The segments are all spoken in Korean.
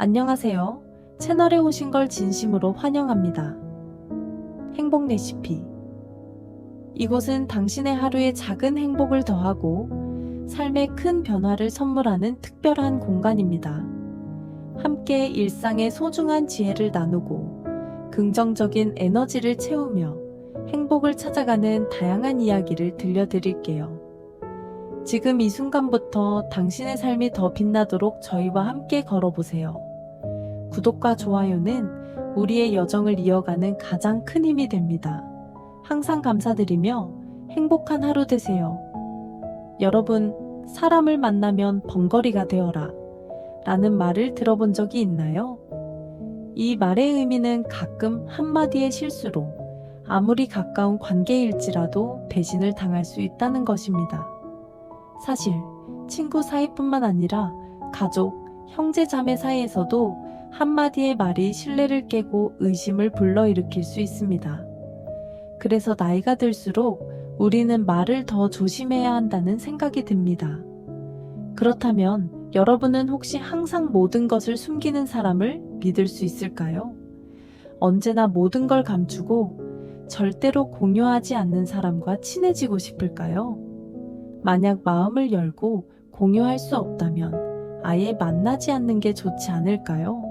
안녕하세요. 채널에 오신 걸 진심으로 환영합니다. 행복 레시피. 이곳은 당신의 하루에 작은 행복을 더하고 삶의 큰 변화를 선물하는 특별한 공간입니다. 함께 일상의 소중한 지혜를 나누고 긍정적인 에너지를 채우며 행복을 찾아가는 다양한 이야기를 들려드릴게요. 지금 이 순간부터 당신의 삶이 더 빛나도록 저희와 함께 걸어보세요. 구독과 좋아요는 우리의 여정을 이어가는 가장 큰 힘이 됩니다. 항상 감사드리며 행복한 하루 되세요. 여러분, 사람을 만나면 번거리가 되어라 라는 말을 들어본 적이 있나요? 이 말의 의미는 가끔 한마디의 실수로 아무리 가까운 관계일지라도 배신을 당할 수 있다는 것입니다. 사실 친구 사이뿐만 아니라 가족, 형제 자매 사이에서도 한마디의 말이 신뢰를 깨고 의심을 불러일으킬 수 있습니다. 그래서 나이가 들수록 우리는 말을 더 조심해야 한다는 생각이 듭니다. 그렇다면 여러분은 혹시 항상 모든 것을 숨기는 사람을 믿을 수 있을까요? 언제나 모든 걸 감추고 절대로 공유하지 않는 사람과 친해지고 싶을까요? 만약 마음을 열고 공유할 수 없다면 아예 만나지 않는 게 좋지 않을까요?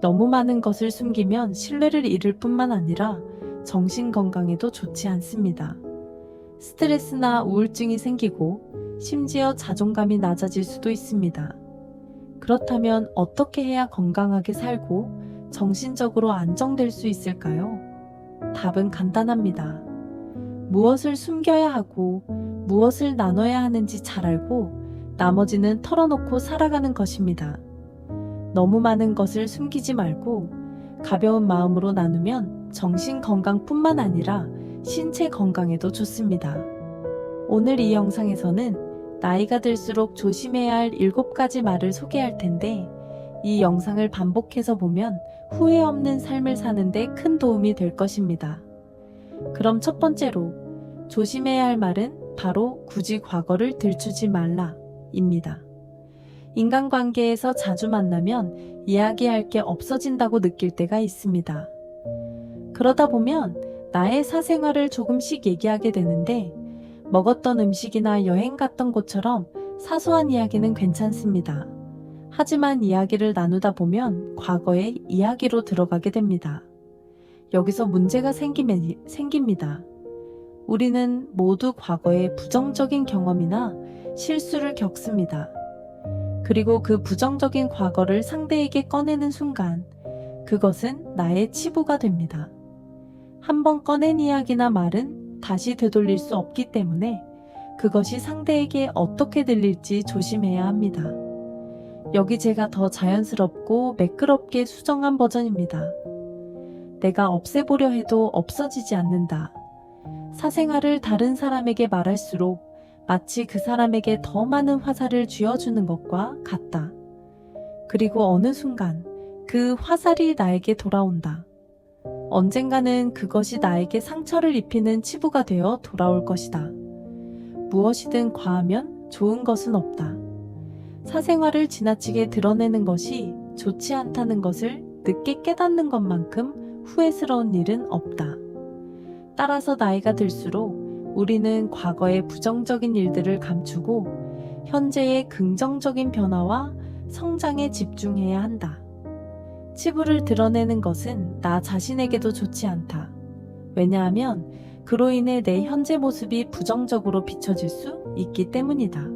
너무 많은 것을 숨기면 신뢰를 잃을 뿐만 아니라 정신 건강에도 좋지 않습니다. 스트레스나 우울증이 생기고 심지어 자존감이 낮아질 수도 있습니다. 그렇다면 어떻게 해야 건강하게 살고 정신적으로 안정될 수 있을까요? 답은 간단합니다. 무엇을 숨겨야 하고 무엇을 나눠야 하는지 잘 알고 나머지는 털어놓고 살아가는 것입니다. 너무 많은 것을 숨기지 말고 가벼운 마음으로 나누면 정신 건강뿐만 아니라 신체 건강에도 좋습니다. 오늘 이 영상에서는 나이가 들수록 조심해야 할 7가지 말을 소개할 텐데 이 영상을 반복해서 보면 후회 없는 삶을 사는데 큰 도움이 될 것입니다. 그럼 첫 번째로 조심해야 할 말은 바로 굳이 과거를 들추지 말라 입니다. 인간관계에서 자주 만나면 이야기할 게 없어진다고 느낄 때가 있습니다. 그러다 보면 나의 사생활을 조금씩 얘기하게 되는데 먹었던 음식이나 여행 갔던 곳처럼 사소한 이야기는 괜찮습니다. 하지만 이야기를 나누다 보면 과거의 이야기로 들어가게 됩니다. 여기서 문제가 생깁니다. 우리는 모두 과거에 부정적인 경험이나 실수를 겪습니다. 그리고 그 부정적인 과거를 상대에게 꺼내는 순간 그것은 나의 치부가 됩니다. 한번 꺼낸 이야기나 말은 다시 되돌릴 수 없기 때문에 그것이 상대에게 어떻게 들릴지 조심해야 합니다. 여기 제가 더 자연스럽고 매끄럽게 수정한 버전입니다. 내가 없애보려 해도 없어지지 않는다. 사생활을 다른 사람에게 말할수록 마치 그 사람에게 더 많은 화살을 쥐어주는 것과 같다. 그리고 어느 순간 그 화살이 나에게 돌아온다. 언젠가는 그것이 나에게 상처를 입히는 치부가 되어 돌아올 것이다. 무엇이든 과하면 좋은 것은 없다. 사생활을 지나치게 드러내는 것이 좋지 않다는 것을 늦게 깨닫는 것만큼 후회스러운 일은 없다. 따라서 나이가 들수록 우리는 과거의 부정적인 일들을 감추고 현재의 긍정적인 변화와 성장에 집중해야 한다. 치부를 드러내는 것은 나 자신에게도 좋지 않다. 왜냐하면 그로 인해 내 현재 모습이 부정적으로 비춰질 수 있기 때문이다.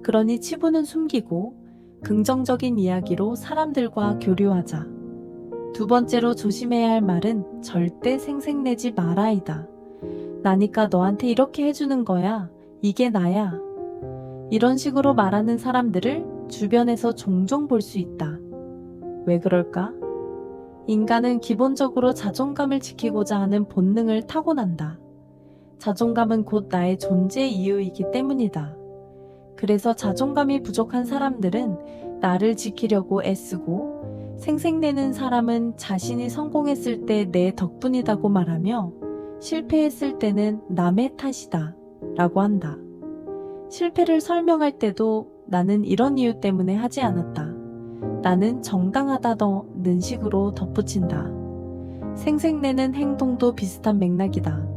그러니 치부는 숨기고 긍정적인 이야기로 사람들과 교류하자. 두 번째로 조심해야 할 말은 절대 생색내지 마라이다. 나니까 너한테 이렇게 해주는 거야. 이게 나야. 이런 식으로 말하는 사람들을 주변에서 종종 볼 수 있다. 왜 그럴까? 인간은 기본적으로 자존감을 지키고자 하는 본능을 타고난다. 자존감은 곧 나의 존재 이유이기 때문이다. 그래서 자존감이 부족한 사람들은 나를 지키려고 애쓰고 생색내는 사람은 자신이 성공했을 때 내 덕분이라고 말하며 실패했을 때는 남의 탓이다 라고 한다. 실패를 설명할 때도 나는 이런 이유 때문에 하지 않았다. 나는 정당하다는 식으로 덧붙인다. 생색내는 행동도 비슷한 맥락이다.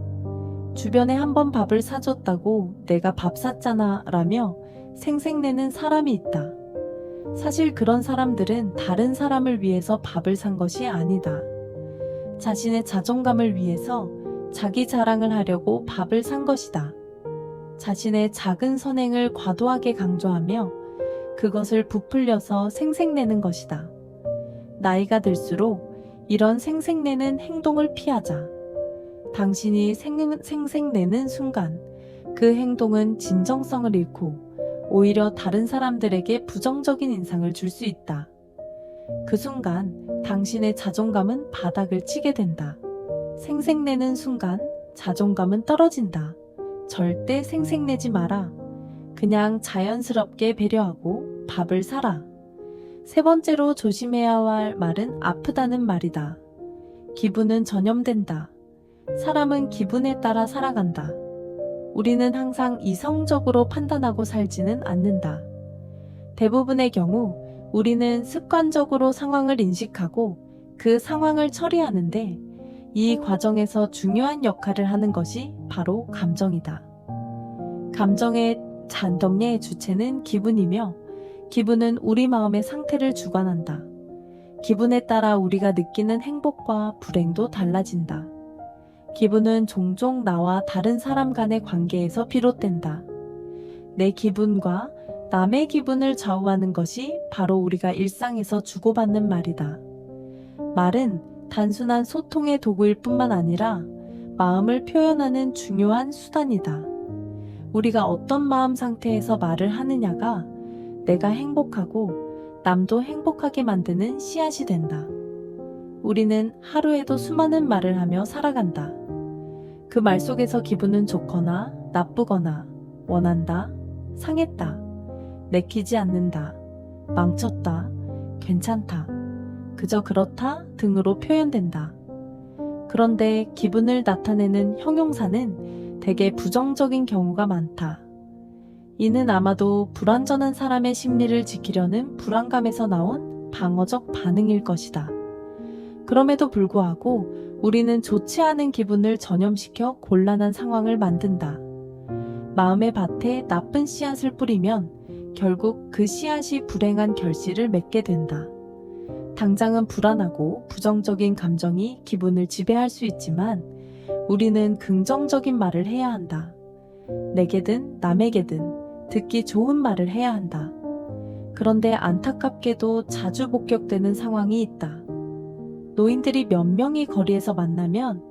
주변에 한번 밥을 사줬다고 내가 밥 샀잖아 라며 생색내는 사람이 있다. 사실 그런 사람들은 다른 사람을 위해서 밥을 산 것이 아니다. 자신의 자존감을 위해서 자기 자랑을 하려고 밥을 산 것이다. 자신의 작은 선행을 과도하게 강조하며 그것을 부풀려서 생색내는 것이다. 나이가 들수록 이런 생색내는 행동을 피하자. 당신이 생색내는 순간 그 행동은 진정성을 잃고 오히려 다른 사람들에게 부정적인 인상을 줄 수 있다. 그 순간 당신의 자존감은 바닥을 치게 된다. 생색내는 순간 자존감은 떨어진다. 절대 생색내지 마라. 그냥 자연스럽게 배려하고 밥을 사라. 세 번째로 조심해야 할 말은 아프다는 말이다. 기분은 전염된다. 사람은 기분에 따라 살아간다. 우리는 항상 이성적으로 판단하고 살지는 않는다. 대부분의 경우 우리는 습관적으로 상황을 인식하고 그 상황을 처리하는데 이 과정에서 중요한 역할을 하는 것이 바로 감정이다. 감정의 잔동의 주체는 기분이며 기분은 우리 마음의 상태를 주관한다. 기분에 따라 우리가 느끼는 행복과 불행도 달라진다. 기분은 종종 나와 다른 사람 간의 관계에서 비롯된다. 내 기분과 남의 기분을 좌우하는 것이 바로 우리가 일상에서 주고받는 말이다. 말은 단순한 소통의 도구일 뿐만 아니라 마음을 표현하는 중요한 수단이다. 우리가 어떤 마음 상태에서 말을 하느냐가 내가 행복하고 남도 행복하게 만드는 씨앗이 된다. 우리는 하루에도 수많은 말을 하며 살아간다. 그 말 속에서 기분은 좋거나 나쁘거나 원한다, 상했다, 내키지 않는다, 망쳤다, 괜찮다, 그저 그렇다 등으로 표현된다. 그런데 기분을 나타내는 형용사는 대개 부정적인 경우가 많다. 이는 아마도 불완전한 사람의 심리를 지키려는 불안감에서 나온 방어적 반응일 것이다. 그럼에도 불구하고 우리는 좋지 않은 기분을 전염시켜 곤란한 상황을 만든다. 마음의 밭에 나쁜 씨앗을 뿌리면 결국 그 씨앗이 불행한 결실을 맺게 된다. 당장은 불안하고 부정적인 감정이 기분을 지배할 수 있지만 우리는 긍정적인 말을 해야 한다. 내게든 남에게든 듣기 좋은 말을 해야 한다. 그런데 안타깝게도 자주 목격되는 상황이 있다. 노인들이 몇 명이 거리에서 만나면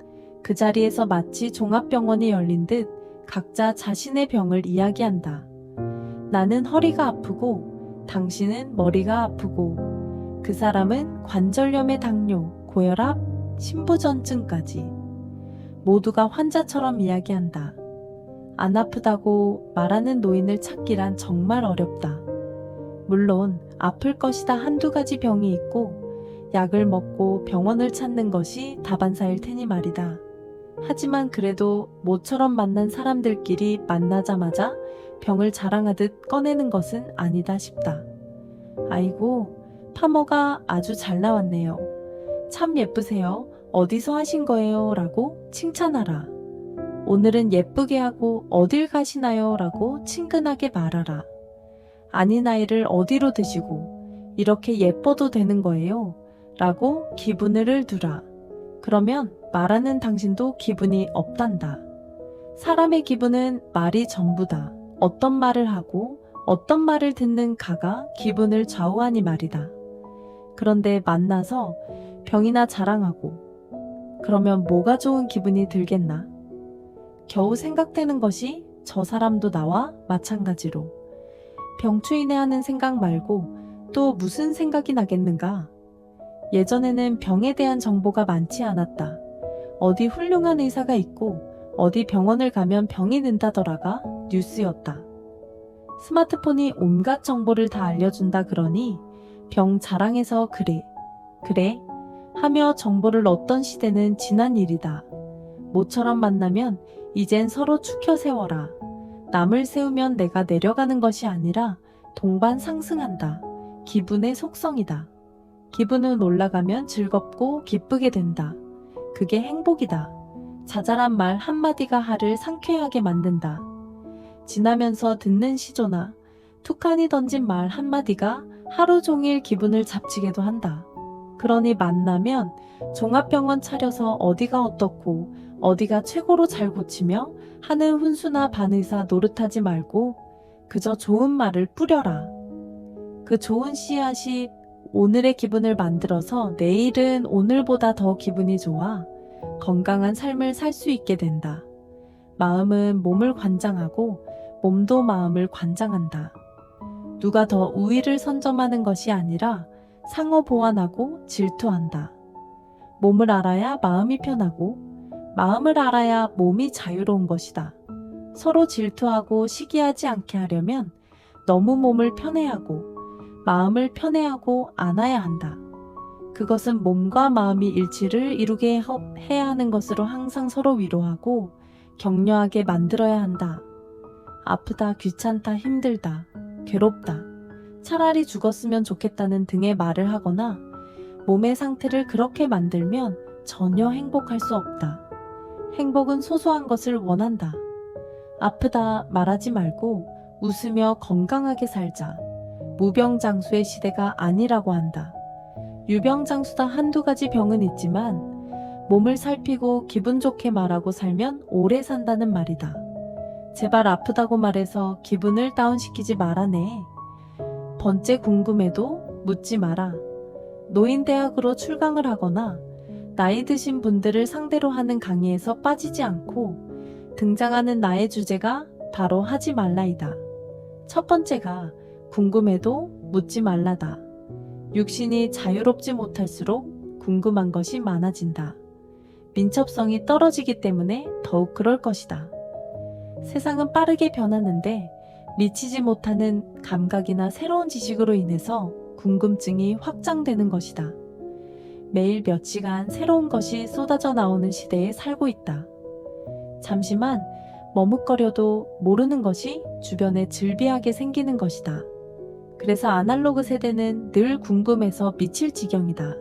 그 자리에서 마치 종합병원이 열린 듯 각자 자신의 병을 이야기한다. 나는 허리가 아프고 당신은 머리가 아프고 그 사람은 관절염의 당뇨, 고혈압, 심부전증까지 모두가 환자처럼 이야기한다. 안 아프다고 말하는 노인을 찾기란 정말 어렵다. 물론 아플 것이다 한두 가지 병이 있고 약을 먹고 병원을 찾는 것이 다반사일 테니 말이다. 하지만 그래도 모처럼 만난 사람들끼리 만나자마자 병을 자랑하듯 꺼내는 것은 아니다 싶다. 아이고, 파머가 아주 잘 나왔네요. 참 예쁘세요. 어디서 하신 거예요? 라고 칭찬하라. 오늘은 예쁘게 하고 어딜 가시나요? 라고 친근하게 말하라. 아닌 아이를 어디로 드시고 이렇게 예뻐도 되는 거예요? 라고 기분을 두라. 그러면 말하는 당신도 기분이 업단다. 사람의 기분은 말이 전부다. 어떤 말을 하고 어떤 말을 듣는 가가 기분을 좌우하니 말이다. 그런데 만나서 병이나 자랑하고 그러면 뭐가 좋은 기분이 들겠나? 겨우 생각되는 것이 저 사람도 나와 마찬가지로 병추인해하는 생각 말고 또 무슨 생각이 나겠는가? 예전에는 병에 대한 정보가 많지 않았다. 어디 훌륭한 의사가 있고 어디 병원을 가면 병이 는다더라가 뉴스였다. 스마트폰이 온갖 정보를 다 알려준다 그러니 병 자랑해서 그래 하며 정보를 얻던 시대는 지난 일이다. 모처럼 만나면 이젠 서로 추켜 세워라. 남을 세우면 내가 내려가는 것이 아니라 동반 상승한다. 기분의 속성이다. 기분은 올라가면 즐겁고 기쁘게 된다. 그게 행복이다. 자잘한 말 한마디가 하를 상쾌하게 만든다. 지나면서 듣는 시조나 툭하니 던진 말 한마디가 하루 종일 기분을 잡치게도 한다. 그러니 만나면 종합병원 차려서 어디가 어떻고 어디가 최고로 잘 고치며 하는 훈수나 반의사 노릇하지 말고 그저 좋은 말을 뿌려라. 그 좋은 씨앗이 오늘의 기분을 만들어서 내일은 오늘보다 더 기분이 좋아 건강한 삶을 살 수 있게 된다. 마음은 몸을 관장하고 몸도 마음을 관장한다. 누가 더 우위를 선점하는 것이 아니라 상호 보완하고 질투한다. 몸을 알아야 마음이 편하고 마음을 알아야 몸이 자유로운 것이다. 서로 질투하고 시기하지 않게 하려면 너무 몸을 편애하고 마음을 편애하고 안아야 한다. 그것은 몸과 마음이 일치를 이루게 해야 하는 것으로 항상 서로 위로하고 격려하게 만들어야 한다. 아프다, 귀찮다, 힘들다, 괴롭다, 차라리 죽었으면 좋겠다는 등의 말을 하거나 몸의 상태를 그렇게 만들면 전혀 행복할 수 없다. 행복은 소소한 것을 원한다. 아프다 말하지 말고 웃으며 건강하게 살자. 무병장수의 시대가 아니라고 한다. 유병장수다 한두 가지 병은 있지만 몸을 살피고 기분 좋게 말하고 살면 오래 산다는 말이다. 제발 아프다고 말해서 기분을 다운시키지 말아내. 번째 궁금해도 묻지 마라. 노인대학으로 출강을 하거나 나이 드신 분들을 상대로 하는 강의에서 빠지지 않고 등장하는 나의 주제가 바로 하지 말라이다. 첫 번째가 궁금해도 묻지 말라다. 육신이 자유롭지 못할수록 궁금한 것이 많아진다. 민첩성이 떨어지기 때문에 더욱 그럴 것이다. 세상은 빠르게 변하는데 미치지 못하는 감각이나 새로운 지식으로 인해서 궁금증이 확장되는 것이다. 매일 몇 시간 새로운 것이 쏟아져 나오는 시대에 살고 있다. 잠시만 머뭇거려도 모르는 것이 주변에 즐비하게 생기는 것이다. 그래서 아날로그 세대는 늘 궁금해서 미칠 지경이다.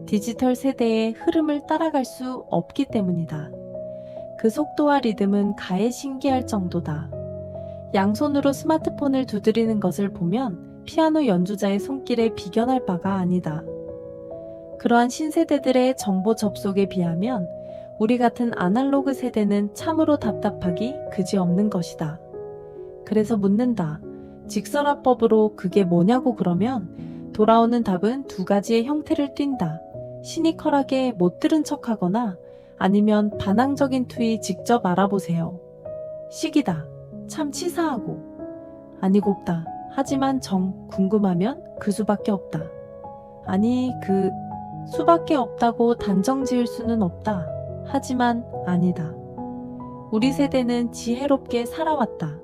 디지털 세대의 흐름을 따라갈 수 없기 때문이다. 그 속도와 리듬은 가에 신기할 정도다. 양손으로 스마트폰을 두드리는 것을 보면 피아노 연주자의 손길에 비견할 바가 아니다. 그러한 신세대들의 정보 접속에 비하면 우리 같은 아날로그 세대는 참으로 답답하기 그지없는 것이다. 그래서 묻는다. 직설화법으로 그게 뭐냐고 그러면 돌아오는 답은 두 가지의 형태를 띈다. 시니컬하게 못 들은 척하거나 아니면 반항적인 투의 직접 알아보세요. 식이다. 참 치사하고. 아니곱다. 하지만 정 궁금하면 그 수밖에 없다. 아니 그 수밖에 없다고 단정 지을 수는 없다. 하지만 아니다. 우리 세대는 지혜롭게 살아왔다.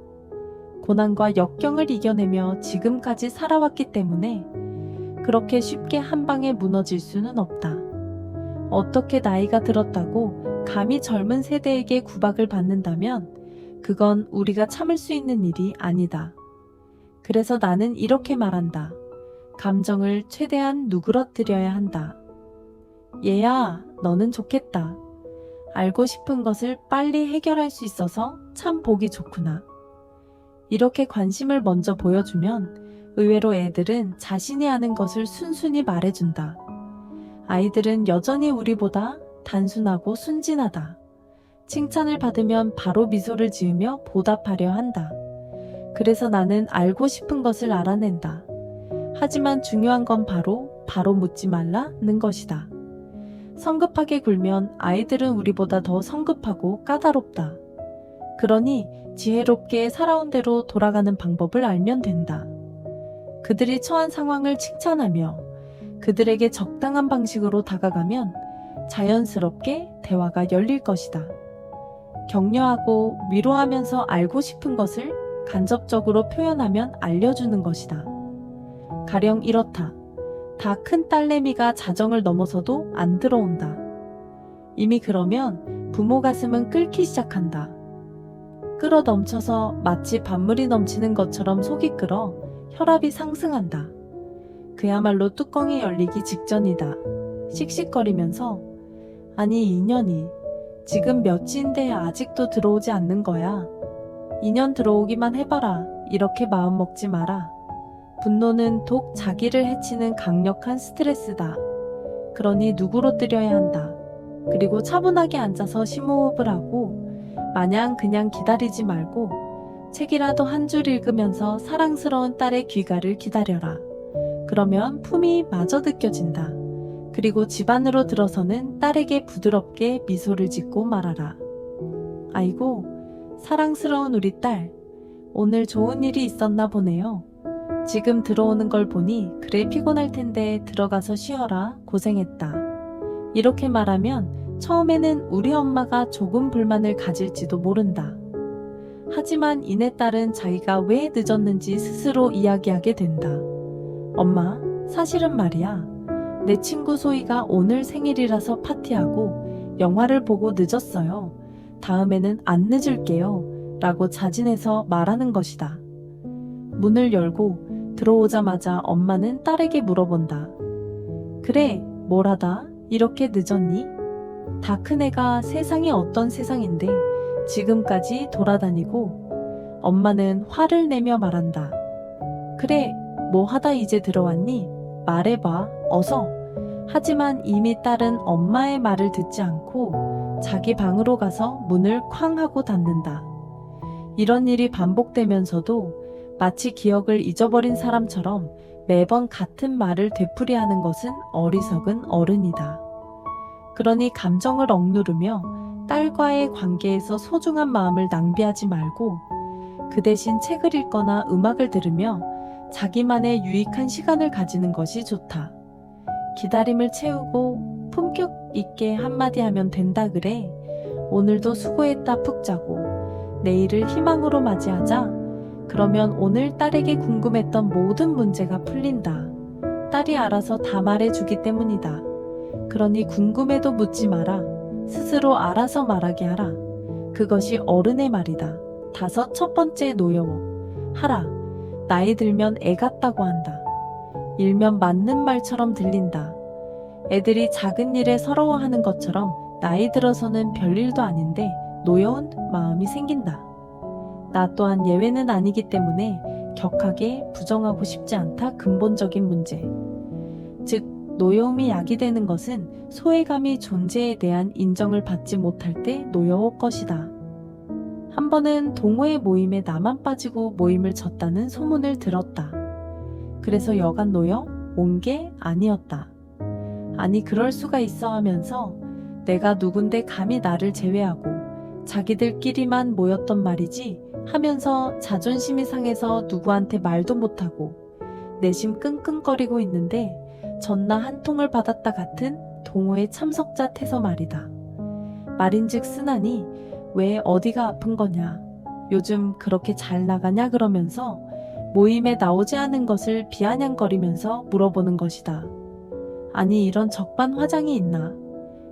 고난과 역경을 이겨내며 지금까지 살아왔기 때문에 그렇게 쉽게 한 방에 무너질 수는 없다. 어떻게 나이가 들었다고 감히 젊은 세대에게 구박을 받는다면 그건 우리가 참을 수 있는 일이 아니다. 그래서 나는 이렇게 말한다. 감정을 최대한 누그러뜨려야 한다. 얘야, 너는 좋겠다. 알고 싶은 것을 빨리 해결할 수 있어서 참 보기 좋구나. 이렇게 관심을 먼저 보여주면 의외로 애들은 자신이 아는 것을 순순히 말해준다. 아이들은 여전히 우리보다 단순하고 순진하다. 칭찬을 받으면 바로 미소를 지으며 보답하려 한다. 그래서 나는 알고 싶은 것을 알아낸다. 하지만 중요한 건 바로 묻지 말라는 것이다. 성급하게 굴면 아이들은 우리보다 더 성급하고 까다롭다. 그러니 지혜롭게 살아온 대로 돌아가는 방법을 알면 된다. 그들이 처한 상황을 칭찬하며 그들에게 적당한 방식으로 다가가면 자연스럽게 대화가 열릴 것이다. 격려하고 위로하면서 알고 싶은 것을 간접적으로 표현하면 알려주는 것이다. 가령 이렇다. 다 큰 딸내미가 자정을 넘어서도 안 들어온다. 이미 그러면 부모 가슴은 끓기 시작한다. 끓어 넘쳐서 마치 밥물이 넘치는 것처럼 속이 끓어 혈압이 상승한다. 그야말로 뚜껑이 열리기 직전이다. 씩씩거리면서 아니 2년이 지금 몇인데 아직도 들어오지 않는 거야. 2년 들어오기만 해봐라. 이렇게 마음 먹지 마라. 분노는 독 자기를 해치는 강력한 스트레스다. 그러니 누구로 뜨려야 한다. 그리고 차분하게 앉아서 심호흡을 하고 마냥 그냥 기다리지 말고 책이라도 한 줄 읽으면서 사랑스러운 딸의 귀가를 기다려라. 그러면 품이 마저 느껴진다. 그리고 집 안으로 들어서는 딸에게 부드럽게 미소를 짓고 말하라. 아이고, 사랑스러운 우리 딸. 오늘 좋은 일이 있었나 보네요. 지금 들어오는 걸 보니 그래 피곤할 텐데 들어가서 쉬어라. 고생했다. 이렇게 말하면 처음에는 우리 엄마가 조금 불만을 가질지도 모른다. 하지만 이내 딸은 자기가 왜 늦었는지 스스로 이야기하게 된다. 엄마, 사실은 말이야. 내 친구 소희가 오늘 생일이라서 파티하고 영화를 보고 늦었어요. 다음에는 안 늦을게요. 라고 자진해서 말하는 것이다. 문을 열고 들어오자마자 엄마는 딸에게 물어본다. 그래, 뭘 하다? 이렇게 늦었니? 다 큰애가 세상이 어떤 세상인데 지금까지 돌아다니고 엄마는 화를 내며 말한다. 그래, 뭐 하다 이제 들어왔니? 말해봐, 어서. 하지만 이미 딸은 엄마의 말을 듣지 않고 자기 방으로 가서 문을 쾅 하고 닫는다. 이런 일이 반복되면서도 마치 기억을 잊어버린 사람처럼 매번 같은 말을 되풀이하는 것은 어리석은 어른이다. 그러니 감정을 억누르며 딸과의 관계에서 소중한 마음을 낭비하지 말고 그 대신 책을 읽거나 음악을 들으며 자기만의 유익한 시간을 가지는 것이 좋다. 기다림을 채우고 품격 있게 한마디 하면 된다 그래. 오늘도 수고했다 푹 자고 내일을 희망으로 맞이하자. 그러면 오늘 딸에게 궁금했던 모든 문제가 풀린다. 딸이 알아서 다 말해주기 때문이다. 그러니 궁금해도 묻지 마라. 스스로 알아서 말하게 하라. 그것이 어른의 말이다. 첫 번째 노여워. 하라. 나이 들면 애 같다고 한다. 일면 맞는 말처럼 들린다. 애들이 작은 일에 서러워하는 것처럼 나이 들어서는 별일도 아닌데 노여운 마음이 생긴다. 나 또한 예외는 아니기 때문에 격하게 부정하고 싶지 않다. 근본적인 문제. 즉, 노여움이 야기되는 것은 소외감이 존재에 대한 인정을 받지 못할 때 노여울 것이다. 한 번은 동호회 모임에 나만 빠지고 모임을 졌다는 소문을 들었다. 그래서 여간 놓여 온 게 아니었다. 아니 그럴 수가 있어 하면서 내가 누군데 감히 나를 제외하고 자기들끼리만 모였던 말이지 하면서 자존심이 상해서 누구한테 말도 못하고 내심 끙끙거리고 있는데 전나 한 통을 받았다 같은 동호회 참석자 태서 말이다. 말인즉 쓰나니 왜 어디가 아픈 거냐, 요즘 그렇게 잘 나가냐 그러면서 모임에 나오지 않은 것을 비아냥거리면서 물어보는 것이다. 아니 이런 적반화장이 있나.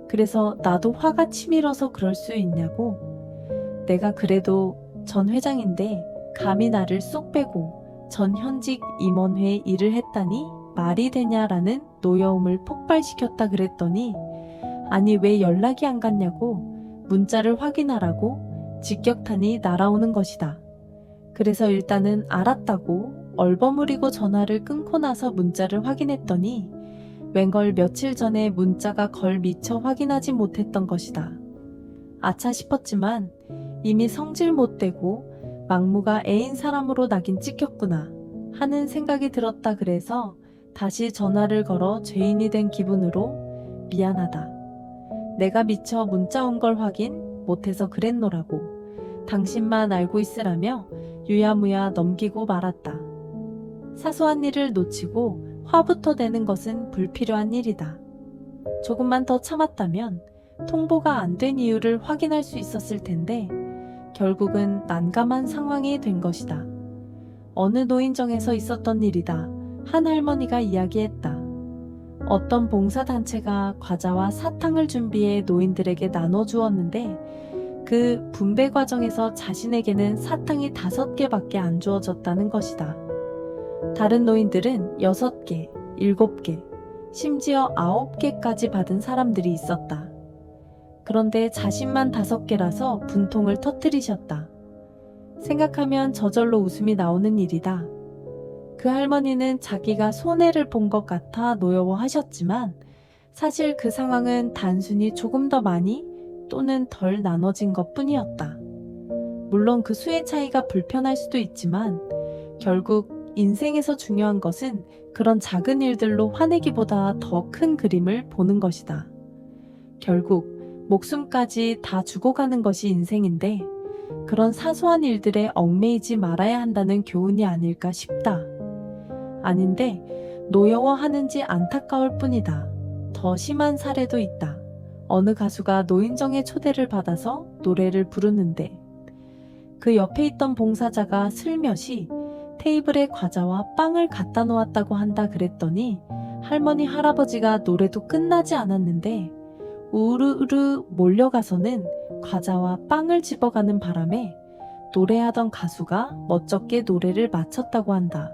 그래서 나도 화가 치밀어서 그럴 수 있냐고. 내가 그래도 전 회장인데 감히 나를 쏙 빼고 전 현직 임원회에 일을 했다니 말이 되냐라는 노여움을 폭발시켰다 그랬더니 아니 왜 연락이 안 갔냐고 문자를 확인하라고 직격탄이 날아오는 것이다. 그래서 일단은 알았다고 얼버무리고 전화를 끊고 나서 문자를 확인했더니 웬걸 며칠 전에 문자가 걸 미처 확인하지 못했던 것이다. 아차 싶었지만 이미 성질 못되고 막무가 애인 사람으로 나긴 찍혔구나 하는 생각이 들었다. 그래서 다시 전화를 걸어 죄인이 된 기분으로 미안하다. 내가 미처 문자 온 걸 확인 못해서 그랬노라고. 당신만 알고 있으라며 유야무야 넘기고 말았다. 사소한 일을 놓치고 화부터 내는 것은 불필요한 일이다. 조금만 더 참았다면 통보가 안 된 이유를 확인할 수 있었을 텐데 결국은 난감한 상황이 된 것이다. 어느 노인정에서 있었던 일이다. 한 할머니가 이야기했다. 어떤 봉사단체가 과자와 사탕을 준비해 노인들에게 나눠주었는데 그 분배 과정에서 자신에게는 사탕이 5개밖에 안 주어졌다는 것이다. 다른 노인들은 6개, 7개, 심지어 9개까지 받은 사람들이 있었다. 그런데 자신만 5개라서 분통을 터뜨리셨다. 생각하면 저절로 웃음이 나오는 일이다. 그 할머니는 자기가 손해를 본 것 같아 노여워하셨지만 사실 그 상황은 단순히 조금 더 많이 또는 덜 나눠진 것 뿐이었다. 물론 그 수의 차이가 불편할 수도 있지만 결국 인생에서 중요한 것은 그런 작은 일들로 화내기보다 더 큰 그림을 보는 것이다. 결국 목숨까지 다 주고 가는 것이 인생인데 그런 사소한 일들에 얽매이지 말아야 한다는 교훈이 아닐까 싶다. 아닌데 노여워하는지 안타까울 뿐이다. 더 심한 사례도 있다. 어느 가수가 노인정의 초대를 받아서 노래를 부르는데 그 옆에 있던 봉사자가 슬며시 테이블에 과자와 빵을 갖다 놓았다고 한다 그랬더니 할머니 할아버지가 노래도 끝나지 않았는데 우르르 몰려가서는 과자와 빵을 집어가는 바람에 노래하던 가수가 멋쩍게 노래를 마쳤다고 한다.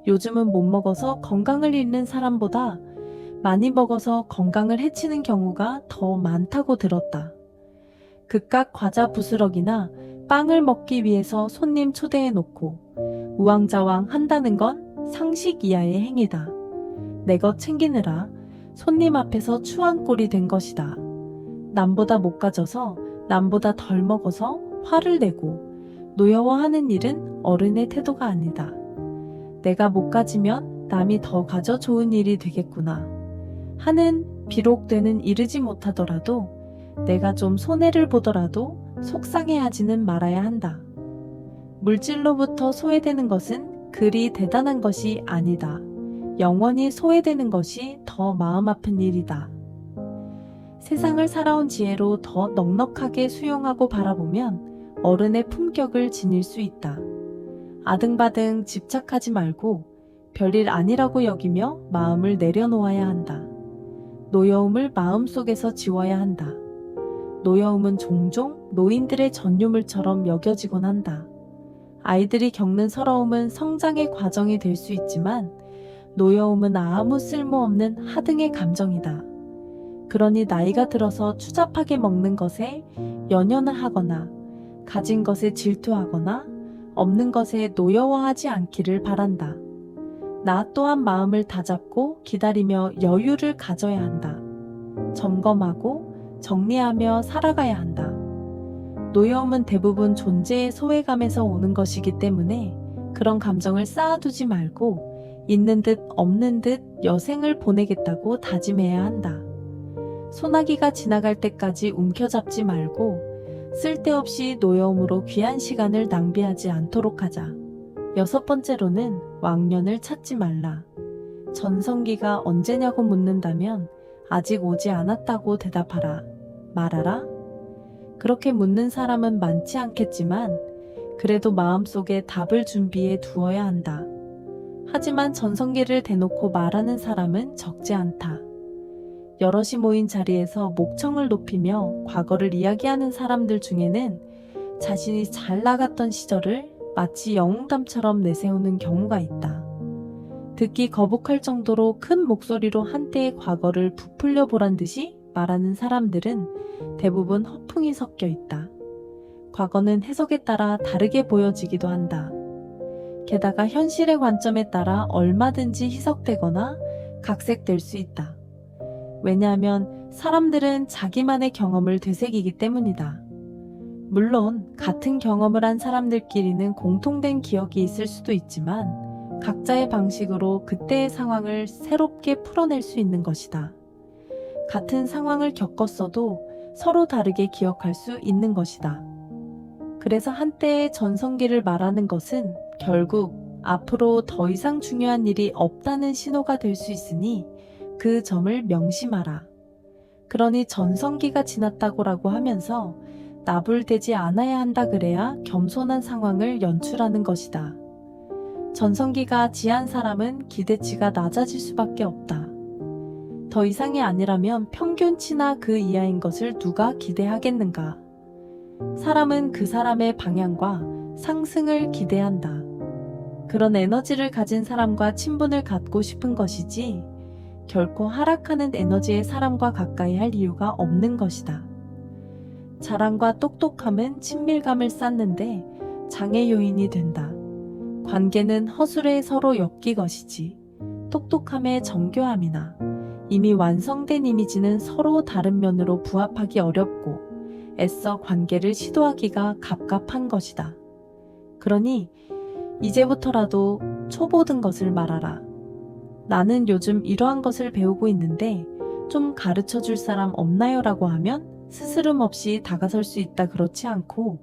요즘은 못 먹어서 건강을 잃는 사람보다 많이 먹어서 건강을 해치는 경우가 더 많다고 들었다. 그깟 과자 부스럭이나 빵을 먹기 위해서 손님 초대해 놓고 우왕좌왕 한다는 건 상식 이하의 행위다. 내 것 챙기느라 손님 앞에서 추한 꼴이 된 것이다. 남보다 못 가져서 남보다 덜 먹어서 화를 내고 노여워하는 일은 어른의 태도가 아니다. 내가 못 가지면 남이 더 가져 좋은 일이 되겠구나 하는 비록 되는 이르지 못하더라도 내가 좀 손해를 보더라도 속상해하지는 말아야 한다. 물질로부터 소외되는 것은 그리 대단한 것이 아니다. 영원히 소외되는 것이 더 마음 아픈 일이다. 세상을 살아온 지혜로 더 넉넉하게 수용하고 바라보면 어른의 품격을 지닐 수 있다. 아등바등 집착하지 말고 별일 아니라고 여기며 마음을 내려놓아야 한다. 노여움을 마음속에서 지워야 한다. 노여움은 종종 노인들의 전유물처럼 여겨지곤 한다. 아이들이 겪는 서러움은 성장의 과정이 될 수 있지만 노여움은 아무 쓸모없는 하등의 감정이다. 그러니 나이가 들어서 추잡하게 먹는 것에 연연을 하거나 가진 것에 질투하거나 없는 것에 노여워하지 않기를 바란다. 나 또한 마음을 다잡고 기다리며 여유를 가져야 한다. 점검하고 정리하며 살아가야 한다. 노여움은 대부분 존재의 소외감에서 오는 것이기 때문에 그런 감정을 쌓아두지 말고 있는 듯 없는 듯 여생을 보내겠다고 다짐해야 한다. 소나기가 지나갈 때까지 움켜잡지 말고 쓸데없이 노여움으로 귀한 시간을 낭비하지 않도록 하자. 6번째로는 왕년을 찾지 말라. 전성기가 언제냐고 묻는다면 아직 오지 않았다고 대답하라. 말하라. 그렇게 묻는 사람은 많지 않겠지만 그래도 마음속에 답을 준비해 두어야 한다. 하지만 전성기를 대놓고 말하는 사람은 적지 않다. 여럿이 모인 자리에서 목청을 높이며 과거를 이야기하는 사람들 중에는 자신이 잘 나갔던 시절을 마치 영웅담처럼 내세우는 경우가 있다. 듣기 거북할 정도로 큰 목소리로 한때의 과거를 부풀려 보란 듯이 말하는 사람들은 대부분 허풍이 섞여 있다. 과거는 해석에 따라 다르게 보여지기도 한다. 게다가 현실의 관점에 따라 얼마든지 희석되거나 각색될 수 있다. 왜냐하면 사람들은 자기만의 경험을 되새기기 때문이다. 물론 같은 경험을 한 사람들끼리는 공통된 기억이 있을 수도 있지만 각자의 방식으로 그때의 상황을 새롭게 풀어낼 수 있는 것이다. 같은 상황을 겪었어도 서로 다르게 기억할 수 있는 것이다. 그래서 한때의 전성기를 말하는 것은 결국 앞으로 더 이상 중요한 일이 없다는 신호가 될 수 있으니 그 점을 명심하라. 그러니 전성기가 지났다고라고 하면서 나불대지 않아야 한다 그래야 겸손한 상황을 연출하는 것이다. 전성기가 지한 사람은 기대치가 낮아질 수밖에 없다. 더 이상이 아니라면 평균치나 그 이하인 것을 누가 기대하겠는가. 사람은 그 사람의 방향과 상승을 기대한다. 그런 에너지를 가진 사람과 친분을 갖고 싶은 것이지 결코 하락하는 에너지의 사람과 가까이 할 이유가 없는 것이다. 자랑과 똑똑함은 친밀감을 쌓는데 장애 요인이 된다. 관계는 허술에 서로 엮기 것이지 똑똑함의 정교함이나 이미 완성된 이미지는 서로 다른 면으로 부합하기 어렵고 애써 관계를 시도하기가 갑갑한 것이다. 그러니 이제부터라도 초보든 것을 말하라. 나는 요즘 이러한 것을 배우고 있는데 좀 가르쳐 줄 사람 없나요? 라고 하면 스스럼 없이 다가설 수 있다. 그렇지 않고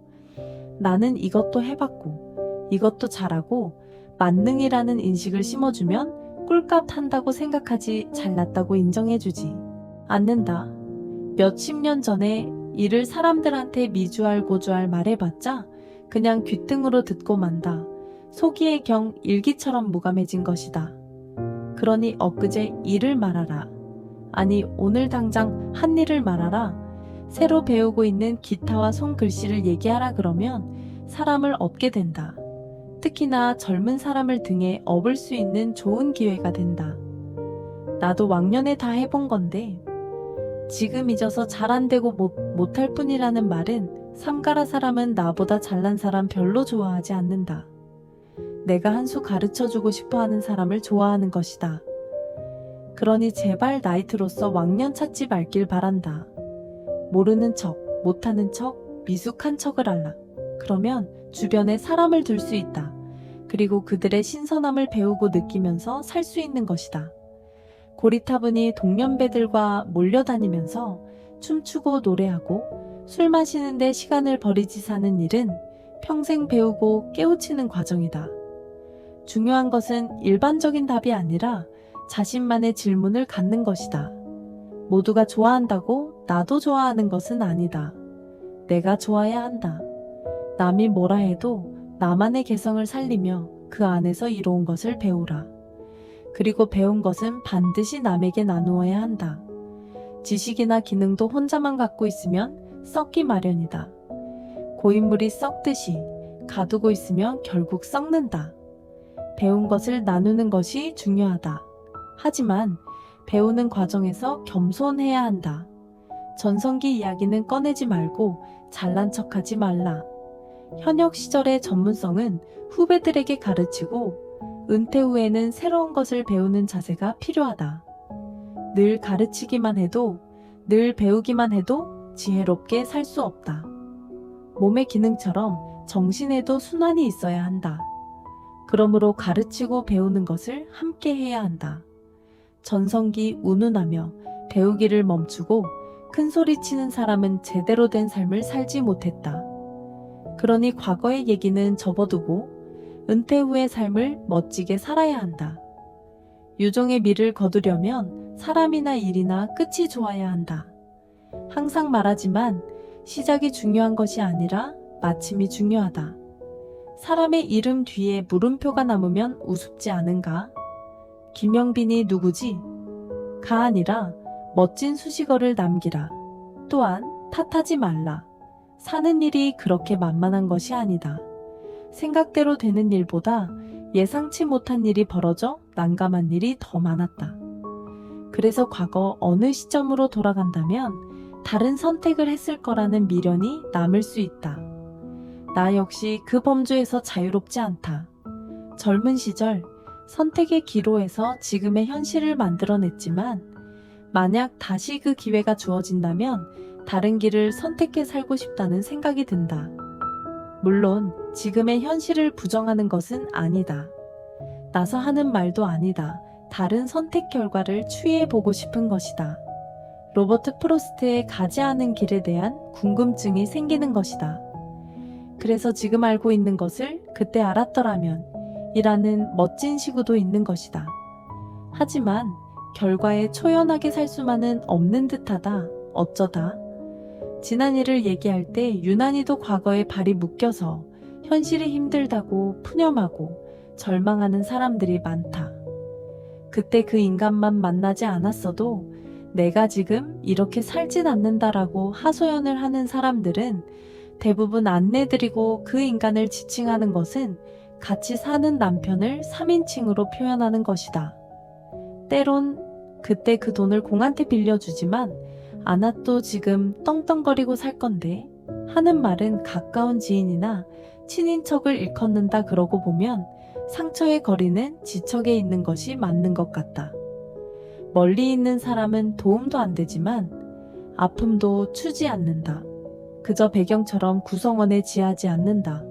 나는 이것도 해봤고 이것도 잘하고 만능이라는 인식을 심어주면 꿀값 한다고 생각하지 잘났다고 인정해주지 않는다. 몇십 년 전에 이를 사람들한테 미주알 고주알 말해봤자 그냥 귓등으로 듣고 만다. 소기의 경 일기처럼 무감해진 것이다. 그러니 엊그제 일을 말하라. 아니 오늘 당장 한 일을 말하라. 새로 배우고 있는 기타와 손글씨를 얘기하라. 그러면 사람을 얻게 된다. 특히나 젊은 사람을 등에 업을 수 있는 좋은 기회가 된다. 나도 왕년에 다 해본 건데 지금 잊어서 잘 안 되고 못할 뿐이라는 말은 삼가라. 사람은 나보다 잘난 사람 별로 좋아하지 않는다. 내가 한 수 가르쳐주고 싶어하는 사람을 좋아하는 것이다. 그러니 제발 나이트로서 왕년 찾지 말길 바란다. 모르는 척, 못하는 척, 미숙한 척을 할라. 그러면 주변에 사람을 둘 수 있다. 그리고 그들의 신선함을 배우고 느끼면서 살 수 있는 것이다. 고리타분히 동년배들과 몰려다니면서 춤추고 노래하고 술 마시는데 시간을 버리지 사는 일은 평생 배우고 깨우치는 과정이다. 중요한 것은 일반적인 답이 아니라 자신만의 질문을 갖는 것이다. 모두가 좋아한다고 나도 좋아하는 것은 아니다. 내가 좋아야 한다. 남이 뭐라 해도 나만의 개성을 살리며 그 안에서 이로운 것을 배우라. 그리고 배운 것은 반드시 남에게 나누어야 한다. 지식이나 기능도 혼자만 갖고 있으면 썩기 마련이다. 고인물이 썩듯이 가두고 있으면 결국 썩는다. 배운 것을 나누는 것이 중요하다. 하지만 배우는 과정에서 겸손해야 한다. 전성기 이야기는 꺼내지 말고 잘난 척하지 말라. 현역 시절의 전문성은 후배들에게 가르치고 은퇴 후에는 새로운 것을 배우는 자세가 필요하다. 늘 가르치기만 해도, 늘 배우기만 해도 지혜롭게 살 수 없다. 몸의 기능처럼 정신에도 순환이 있어야 한다. 그러므로 가르치고 배우는 것을 함께 해야 한다. 전성기 운운하며 배우기를 멈추고 큰 소리 치는 사람은 제대로 된 삶을 살지 못했다. 그러니 과거의 얘기는 접어두고 은퇴 후의 삶을 멋지게 살아야 한다. 유종의 미를 거두려면 사람이나 일이나 끝이 좋아야 한다. 항상 말하지만 시작이 중요한 것이 아니라 마침이 중요하다. 사람의 이름 뒤에 물음표가 남으면 우습지 않은가? 김영빈이 누구지? 가 아니라 멋진 수식어를 남기라. 또한 탓하지 말라. 사는 일이 그렇게 만만한 것이 아니다. 생각대로 되는 일보다 예상치 못한 일이 벌어져 난감한 일이 더 많았다. 그래서 과거 어느 시점으로 돌아간다면 다른 선택을 했을 거라는 미련이 남을 수 있다. 나 역시 그 범주에서 자유롭지 않다. 젊은 시절 선택의 기로에서 지금의 현실을 만들어냈지만 만약 다시 그 기회가 주어진다면 다른 길을 선택해 살고 싶다는 생각이 든다. 물론 지금의 현실을 부정하는 것은 아니다. 나서 하는 말도 아니다. 다른 선택 결과를 추이해보고 싶은 것이다. 로버트 프로스트의 가지 않은 길에 대한 궁금증이 생기는 것이다. 그래서 지금 알고 있는 것을 그때 알았더라면 이라는 멋진 시구도 있는 것이다. 하지만 결과에 초연하게 살 수만은 없는 듯하다. 어쩌다. 지난 일을 얘기할 때 유난히도 과거에 발이 묶여서 현실이 힘들다고 푸념하고 절망하는 사람들이 많다. 그때 그 인간만 만나지 않았어도 내가 지금 이렇게 살진 않는다라고 하소연을 하는 사람들은 대부분 안내드리고 그 인간을 지칭하는 것은 같이 사는 남편을 3인칭으로 표현하는 것이다. 때론 그때 그 돈을 공한테 빌려주지만 아나또 지금 떵떵거리고 살 건데 하는 말은 가까운 지인이나 친인척을 일컫는다 그러고 보면 상처의 거리는 지척에 있는 것이 맞는 것 같다. 멀리 있는 사람은 도움도 안 되지만 아픔도 추지 않는다. 그저 배경처럼 구성원에 지하지 않는다.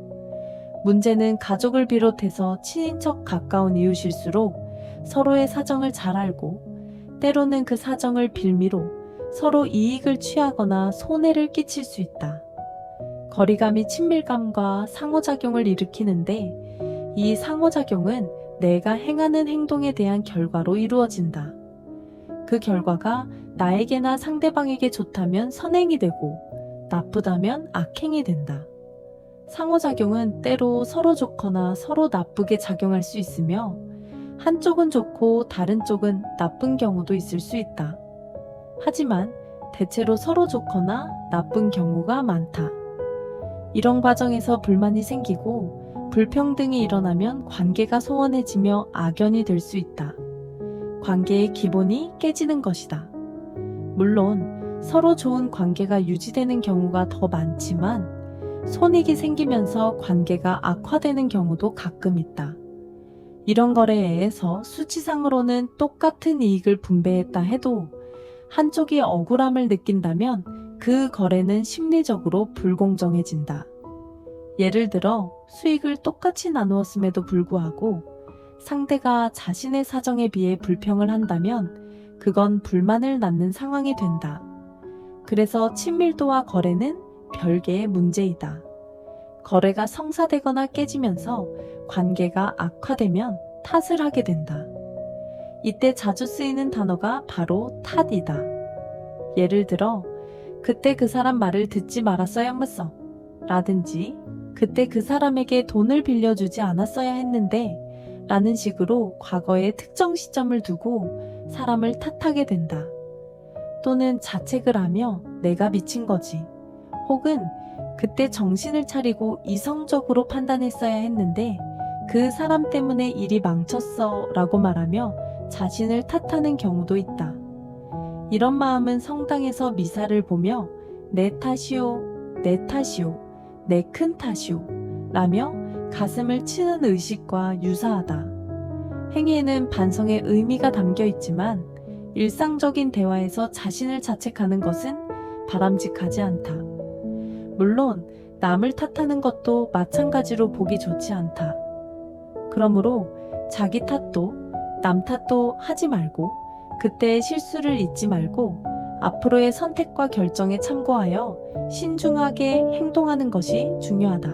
문제는 가족을 비롯해서 친인척 가까운 이웃일수록 서로의 사정을 잘 알고 때로는 그 사정을 빌미로 서로 이익을 취하거나 손해를 끼칠 수 있다. 거리감이 친밀감과 상호작용을 일으키는데 이 상호작용은 내가 행하는 행동에 대한 결과로 이루어진다. 그 결과가 나에게나 상대방에게 좋다면 선행이 되고 나쁘다면 악행이 된다. 상호작용은 때로 서로 좋거나 서로 나쁘게 작용할 수 있으며 한쪽은 좋고 다른 쪽은 나쁜 경우도 있을 수 있다. 하지만 대체로 서로 좋거나 나쁜 경우가 많다. 이런 과정에서 불만이 생기고 불평등이 일어나면 관계가 소원해지며 악연이 될 수 있다. 관계의 기본이 깨지는 것이다. 물론 서로 좋은 관계가 유지되는 경우가 더 많지만 손익이 생기면서 관계가 악화되는 경우도 가끔 있다. 이런 거래에서 수치상으로는 똑같은 이익을 분배했다 해도 한쪽이 억울함을 느낀다면 그 거래는 심리적으로 불공정해진다. 예를 들어 수익을 똑같이 나누었음에도 불구하고 상대가 자신의 사정에 비해 불평을 한다면 그건 불만을 낳는 상황이 된다. 그래서 친밀도와 거래는 별개의 문제이다. 거래가 성사되거나 깨지면서 관계가 악화되면 탓을 하게 된다. 이때 자주 쓰이는 단어가 바로 탓이다. 예를 들어 그때 그 사람 말을 듣지 말았어야 했어 라든지 그때 그 사람에게 돈을 빌려주지 않았어야 했는데 라는 식으로 과거의 특정 시점을 두고 사람을 탓하게 된다. 또는 자책을 하며 내가 미친 거지. 혹은 그때 정신을 차리고 이성적으로 판단했어야 했는데 그 사람 때문에 일이 망쳤어 라고 말하며 자신을 탓하는 경우도 있다. 이런 마음은 성당에서 미사를 보며 내 탓이오, 내 탓이오, 내 큰 탓이오 라며 가슴을 치는 의식과 유사하다. 행위에는 반성의 의미가 담겨 있지만 일상적인 대화에서 자신을 자책하는 것은 바람직하지 않다. 물론 남을 탓하는 것도 마찬가지로 보기 좋지 않다. 그러므로 자기 탓도 남 탓도 하지 말고 그때의 실수를 잊지 말고 앞으로의 선택과 결정에 참고하여 신중하게 행동하는 것이 중요하다.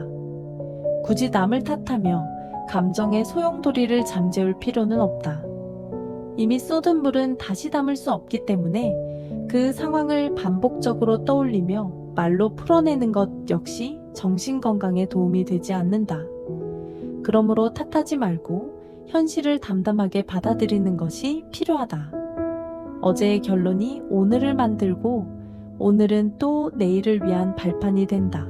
굳이 남을 탓하며 감정의 소용돌이를 잠재울 필요는 없다. 이미 쏟은 물은 다시 담을 수 없기 때문에 그 상황을 반복적으로 떠올리며 말로 풀어내는 것 역시 정신건강에 도움이 되지 않는다. 그러므로 탓하지 말고 현실을 담담하게 받아들이는 것이 필요하다. 어제의 결론이 오늘을 만들고 오늘은 또 내일을 위한 발판이 된다.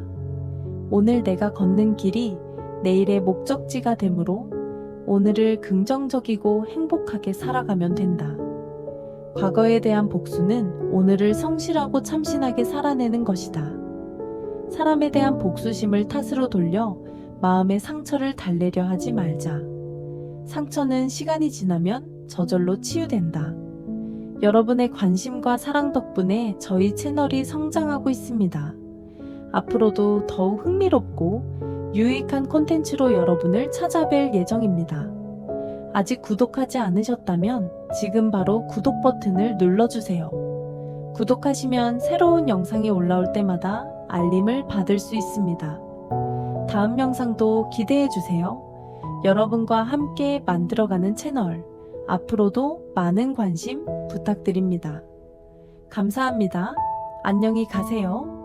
오늘 내가 걷는 길이 내일의 목적지가 되므로 오늘을 긍정적이고 행복하게 살아가면 된다. 과거에 대한 복수는 오늘을 성실하고 참신하게 살아내는 것이다. 사람에 대한 복수심을 탓으로 돌려 마음의 상처를 달래려 하지 말자. 상처는 시간이 지나면 저절로 치유된다. 여러분의 관심과 사랑 덕분에 저희 채널이 성장하고 있습니다. 앞으로도 더욱 흥미롭고 유익한 콘텐츠로 여러분을 찾아뵐 예정입니다. 아직 구독하지 않으셨다면 지금 바로 구독 버튼을 눌러주세요. 구독하시면 새로운 영상이 올라올 때마다 알림을 받을 수 있습니다. 다음 영상도 기대해주세요. 여러분과 함께 만들어가는 채널, 앞으로도 많은 관심 부탁드립니다. 감사합니다. 안녕히 가세요.